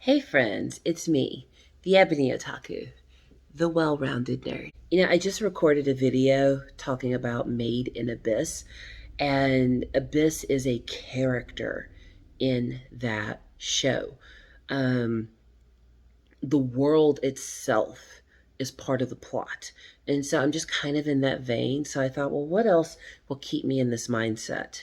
Hey friends, it's me, the Ebony Otaku, the well-rounded nerd. I just recorded a video talking about Made in Abyss, and Abyss is a character in that show. Um, the world itself is part of the plot. And so I'm just kind of in that vein. So I thought, well, what else will keep me in this mindset?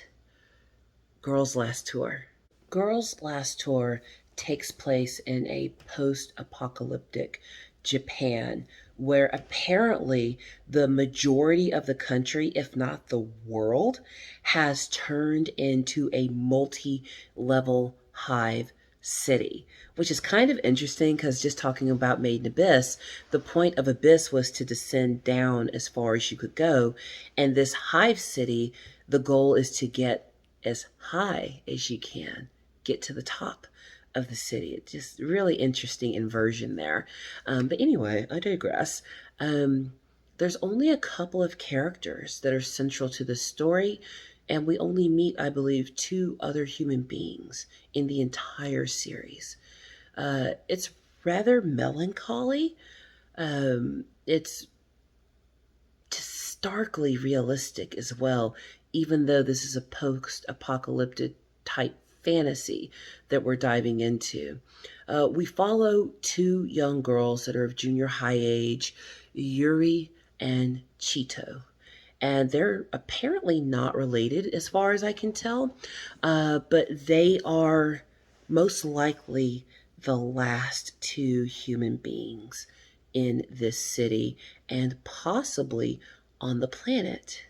Girls Last Tour. Girls Last Tour takes place in a post apocalyptic Japan where apparently the majority of the country, if not the world, has turned into a multi level hive city, which is kind of interesting because just talking about Made in Abyss, the point of Abyss was to descend down as far as you could go. And this hive city, the goal is to get as high as you can, get to the top of the city. It's just really interesting inversion there. But anyway, I digress. There's only a couple of characters that are central to the story, and we only meet, I believe, two other human beings in the entire series. It's rather melancholy. It's starkly realistic as well, even though this is a post apocalyptic type fantasy that we're diving into. We follow two young girls that are of junior high age, Yuri and Chito. And they're apparently not related as far as I can tell, but they are most likely the last two human beings in this city and possibly on the planet.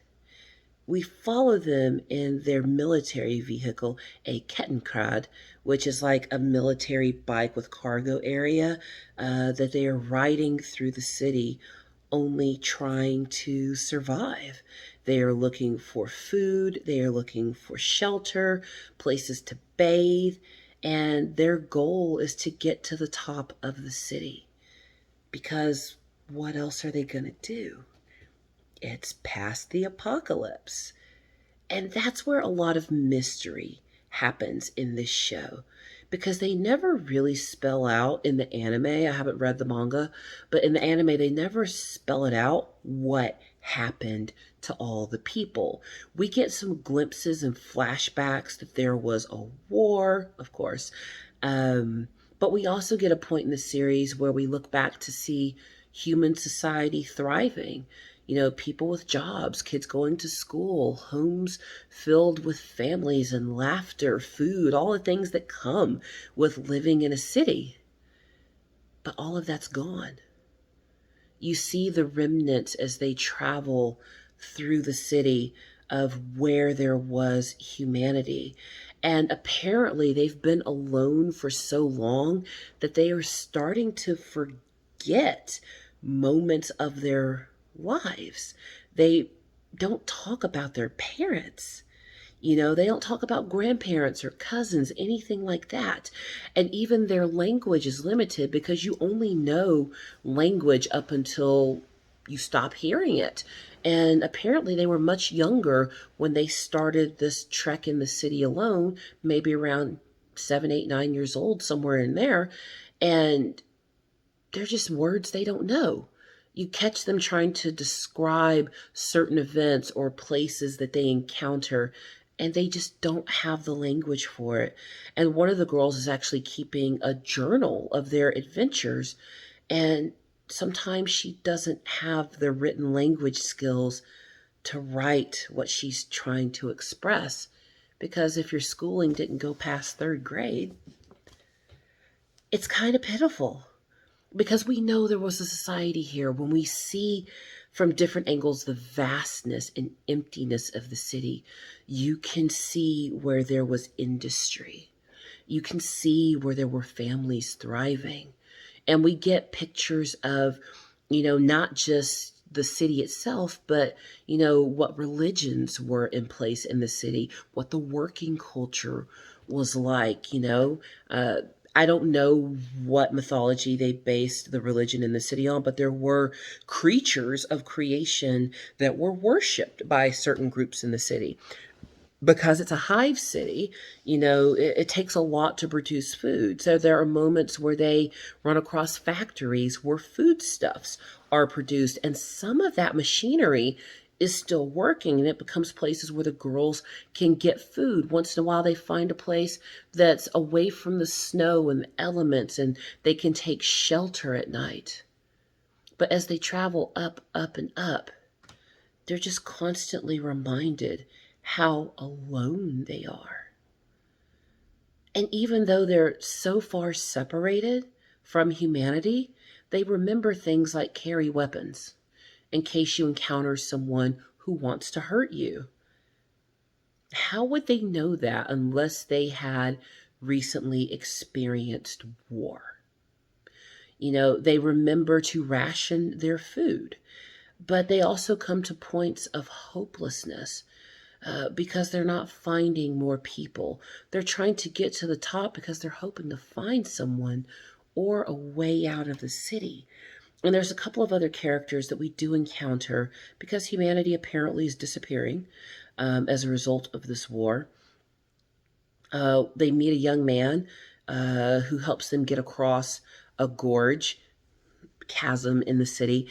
We follow them in their military vehicle, a Kettenkrad, which is like a military bike with cargo area that they are riding through the city, only trying to survive. They are looking for food, they are looking for shelter, places to bathe, and their goal is to get to the top of the city. Because what else are they going to do? It's past the apocalypse. And that's where a lot of mystery happens in this show because they never really spell out in the anime. I haven't read the manga, but in the anime, they never spell it out what happened to all the people. We get some glimpses and flashbacks that there was a war, of course, but we also get a point in the series where we look back to see human society thriving. People with jobs, kids going to school, homes filled with families and laughter, food, all the things that come with living in a city. But all of that's gone. You see the remnants as they travel through the city of where there was humanity. And apparently, they've been alone for so long that they are starting to forget moments of their lives. They don't talk about their parents. They don't talk about grandparents or cousins, anything like that. And even their language is limited because you only know language up until you stop hearing it. And apparently, they were much younger when they started this trek in the city alone, maybe around 7, 8, 9 years old, somewhere in there. And they're just words they don't know. You catch them trying to describe certain events or places that they encounter, and they just don't have the language for it. And one of the girls is actually keeping a journal of their adventures, and sometimes she doesn't have the written language skills to write what she's trying to express. Because if your schooling didn't go past third grade, it's kind of pitiful because we know there was a society here. When we see from different angles the vastness and emptiness of the city, you can see where there was industry. You can see where there were families thriving. And we get pictures of, not just the city itself, but, what religions were in place in the city, what the working culture was like, I don't know what mythology they based the religion in the city on, but there were creatures of creation that were worshipped by certain groups in the city. Because it's a hive city, it takes a lot to produce food. So there are moments where they run across factories where foodstuffs are produced, and some of that machinery is still working, and it becomes places where the girls can get food. Once in a while, they find a place that's away from the snow and the elements, and they can take shelter at night. But as they travel up, up, and up, they're just constantly reminded how alone they are. And even though they're so far separated from humanity, they remember things like carry weapons in case you encounter someone who wants to hurt you. How would they know that unless they had recently experienced war? They remember to ration their food, but they also come to points of hopelessness because they're not finding more people. They're trying to get to the top because they're hoping to find someone or a way out of the city. And there's a couple of other characters that we do encounter because humanity apparently is disappearing as a result of this war. They meet a young man who helps them get across a gorge chasm in the city,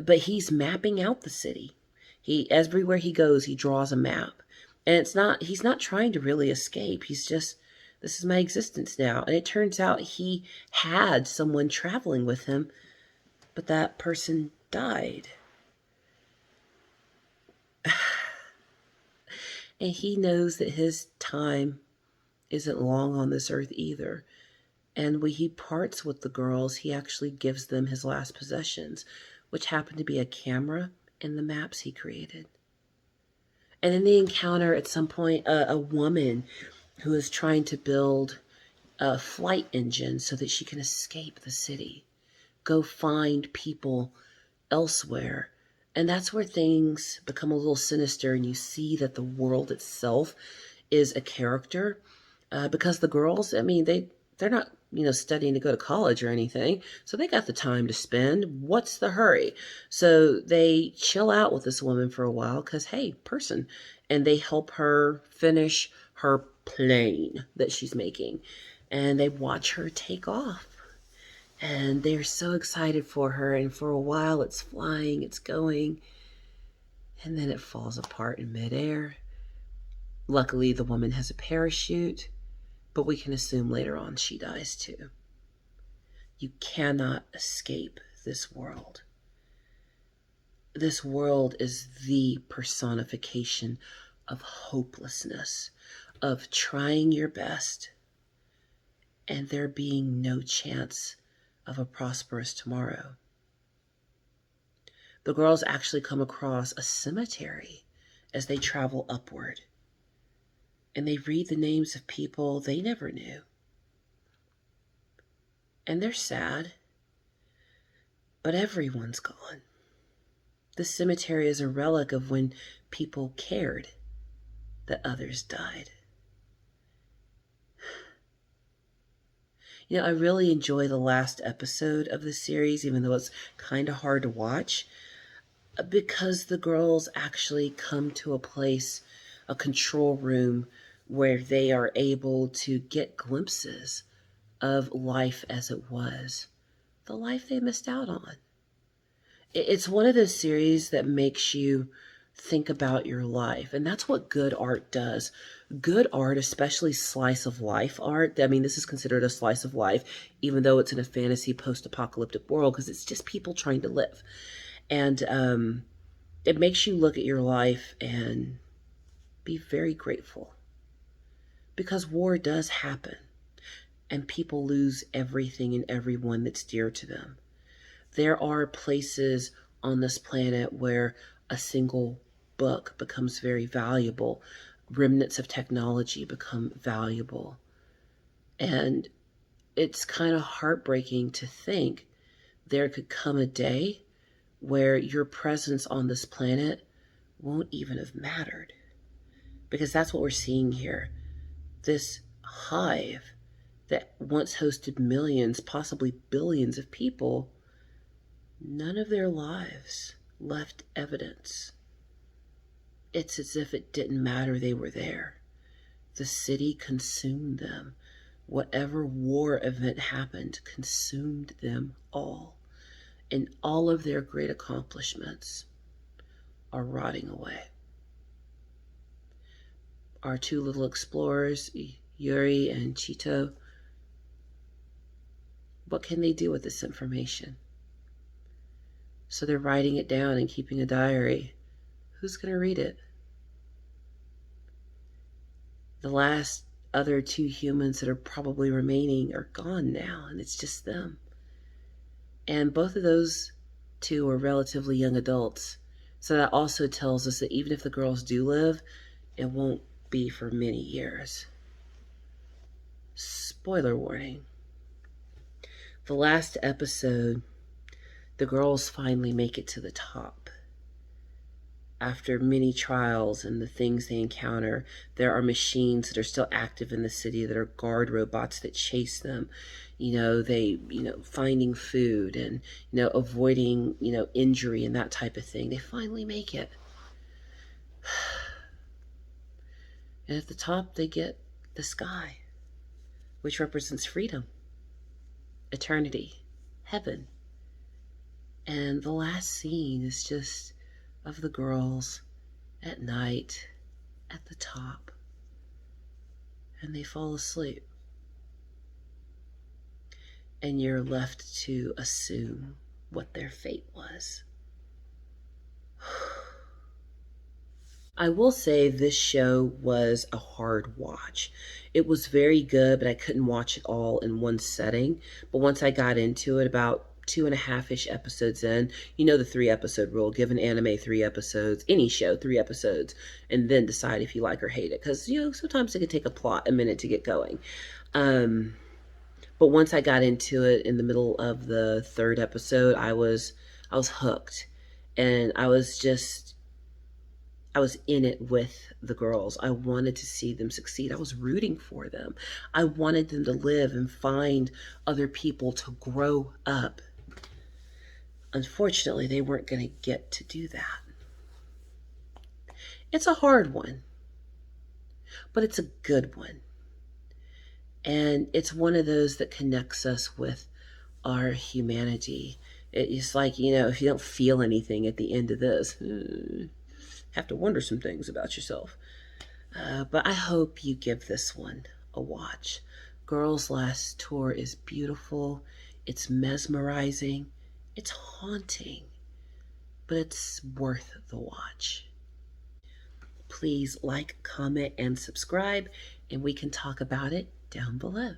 but he's mapping out the city. He everywhere he goes, he draws a map, and he's not trying to really escape. He's just, this is my existence now. And it turns out he had someone traveling with him, but that person died. And he knows that his time isn't long on this earth either. And when he parts with the girls, he actually gives them his last possessions, which happen to be a camera and the maps he created. And then they encounter at some point a woman who is trying to build a flight engine so that she can escape the city, go find people elsewhere. And that's where things become a little sinister, and you see that the world itself is a character. Because the girls, I mean, they're not, studying to go to college or anything, so they got the time to spend. What's the hurry? So they chill out with this woman for a while because, hey, person, and they help her finish her plane that she's making, and they watch her take off. And they're so excited for her, and for a while it's flying, it's going, and then it falls apart in midair. Luckily, the woman has a parachute, but we can assume later on she dies too. You cannot escape this world. This world is the personification of hopelessness, of trying your best, and there being no chance of a prosperous tomorrow. The girls actually come across a cemetery as they travel upward, and they read the names of people they never knew. And they're sad, but everyone's gone. The cemetery is a relic of when people cared that others died. I really enjoy the last episode of the series, even though it's kind of hard to watch, because the girls actually come to a place, a control room, where they are able to get glimpses of life as it was, the life they missed out on. It's one of those series that makes you think about your life, and that's what good art does. Good art, especially slice of life art, I mean, this is considered a slice of life, even though it's in a fantasy post-apocalyptic world, because it's just people trying to live. And it makes you look at your life and be very grateful, because war does happen, and people lose everything and everyone that's dear to them. There are places on this planet where a single book becomes very valuable. Remnants of technology become valuable. And it's kind of heartbreaking to think there could come a day where your presence on this planet won't even have mattered. Because that's what we're seeing here. This hive that once hosted millions, possibly billions of people, none of their lives left evidence. It's as if it didn't matter they were there. The city consumed them. Whatever war event happened consumed them all. And all of their great accomplishments are rotting away. Our two little explorers, Yuri and Chito, what can they do with this information? So they're writing it down and keeping a diary. Who's going to read it? The last other two humans that are probably remaining are gone now, and it's just them. And both of those two are relatively young adults. So that also tells us that even if the girls do live, it won't be for many years. Spoiler warning. The last episode, the girls finally make it to the top. After many trials and the things they encounter, there are machines that are still active in the city that are guard robots that chase them. Finding food and, avoiding, injury and that type of thing. They finally make it. And at the top, they get the sky, which represents freedom, eternity, heaven. And the last scene is just of the girls at night at the top, and they fall asleep. And you're left to assume what their fate was. I will say this show was a hard watch. It was very good, but I couldn't watch it all in one setting. But once I got into it, about 2.5-ish episodes in, the 3-episode rule: give an anime 3 episodes, any show 3 episodes, and then decide if you like or hate it. Because sometimes it can take a plot a minute to get going. But once I got into it in the middle of the 3rd episode, I was hooked, and I was in it with the girls. I wanted to see them succeed. I was rooting for them. I wanted them to live and find other people to grow up. Unfortunately, they weren't going to get to do that. It's a hard one, but it's a good one. And it's one of those that connects us with our humanity. It's like, if you don't feel anything at the end of this, have to wonder some things about yourself. But I hope you give this one a watch. Girls' Last Tour is beautiful. It's mesmerizing. It's haunting. But it's worth the watch. Please like, comment, and subscribe, and we can talk about it down below.